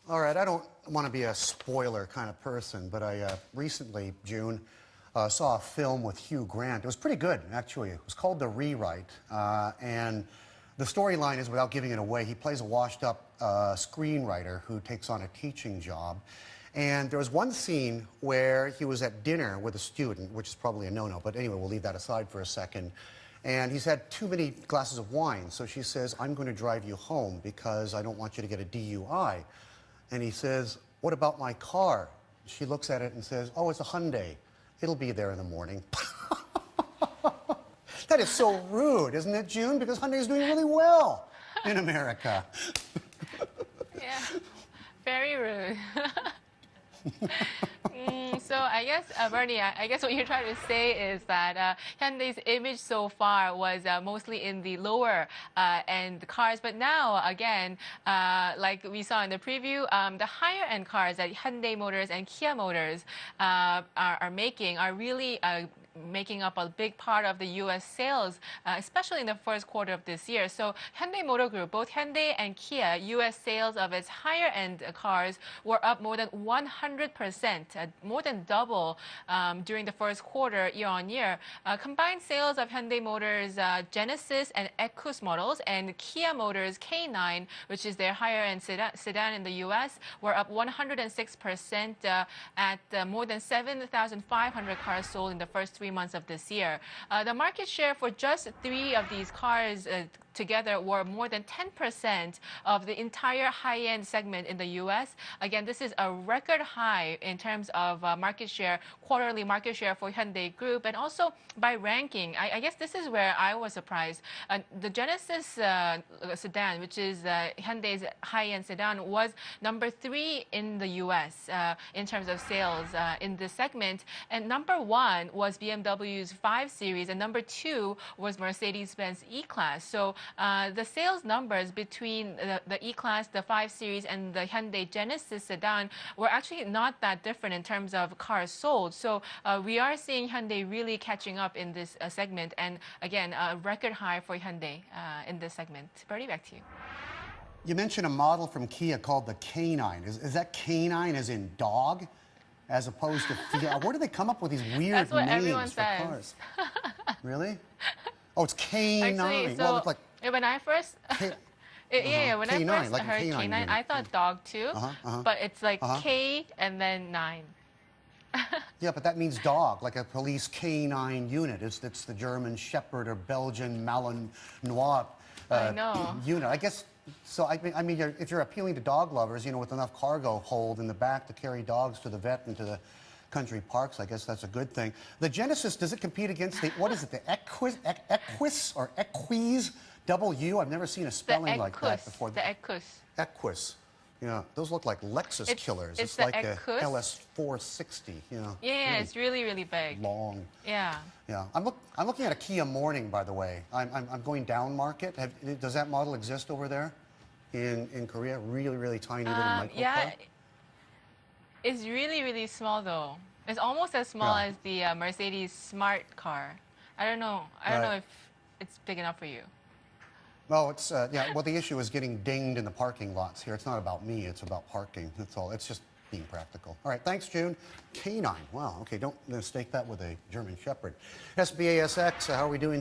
All right, I don't want to be a spoiler kind of person, but I recently, June, saw a film with Hugh Grant. It was pretty good, actually. It was called The Rewrite. And the storyline is, without giving it away, he plays a washed-up screenwriter who takes on a teaching job. And there was one scene where he was at dinner with a student, which is probably a no-no, but anyway, we'll leave that aside for a second. And he's had too many glasses of wine, so she says, "I'm going to drive you home because I don't want you to get a DUI." And he says, "What about my car?" She looks at it and says, "Oh, it's a Hyundai. It'll be there in the morning." That is so rude, isn't it, June? Because Hyundai is doing really well in America. Yeah, very rude. So I guess, Bernie, I guess what you're trying to say is that Hyundai's image so far was mostly in the lower end cars, but now, again, like we saw in the preview, the higher end cars that Hyundai Motors and Kia Motors are making are really making up a big part of the U.S. sales, especially in the first quarter of this year. So Hyundai Motor Group, both Hyundai and Kia, U.S. sales of its higher-end cars were up more than 100%, more than double during the first quarter year on year. Combined sales of Hyundai Motors Genesis and Ecus models and Kia Motors K9, which is their higher-end sedan in the U.S., were up 106% at more than 7,500 cars sold in the first 3 months of this year. The market share for just 3 of these cars together were more than 10% of the entire high-end segment in the U.S. Again, this is a record high in terms of market share, quarterly market share for Hyundai Group, and also by ranking. I guess this is where I was surprised. The Genesis sedan, which is Hyundai's high-end sedan, was number 3 in the U.S. In terms of sales in this segment, and number 1 was BMW's 5 Series, and number 2 was Mercedes-Benz E-Class. So the sales numbers between the E-Class, the 5 Series, and the Hyundai Genesis sedan were actually not that different in terms of cars sold. So we are seeing Hyundai really catching up in this segment, and again, a record high for Hyundai in this segment. Bernie, back to you. You mentioned a model from Kia called the K9. Is that K9 as in dog? As opposed to Fiat? Where do they come up with these weird That's what names everyone for says. cars? Really? Oh, it's K9. Actually, so well, it's like when I first... Yeah, when K9, I first like heard K9 K9, I thought dog too, but it's like K and then 9. Yeah, but that means dog, like a police K9 unit. It's the German Shepherd or Belgian Malinois I know. unit. I guess, so I mean, if you're appealing to dog lovers, you know, with enough cargo hold in the back to carry dogs to the vet and to the country parks, I guess that's a good thing. The Genesis, does it compete against the, what is it, the Equus or Equis W? I've never seen a spelling like that before. The Ecus. Equus. Yeah, those look like Lexus killers. It's like the a Ecus. LS460. You know, Yeah, really it's really, really big. long. Yeah. Yeah, I'm looking at a Kia Morning, by the way. I'm going down market. Does that model exist over there in Korea? Really, really tiny little micro Yeah, car? it's really, really small though. It's almost as small as the Mercedes Smart car. I don't know. I don't know if it's big enough for you. Well, it's yeah. Well, the issue is getting dinged in the parking lots here. It's not about me. It's about parking. That's all. It's just being practical. All right. Thanks, June. K9. Wow. Okay. Don't mistake that with a German Shepherd. SBASX. How are we doing?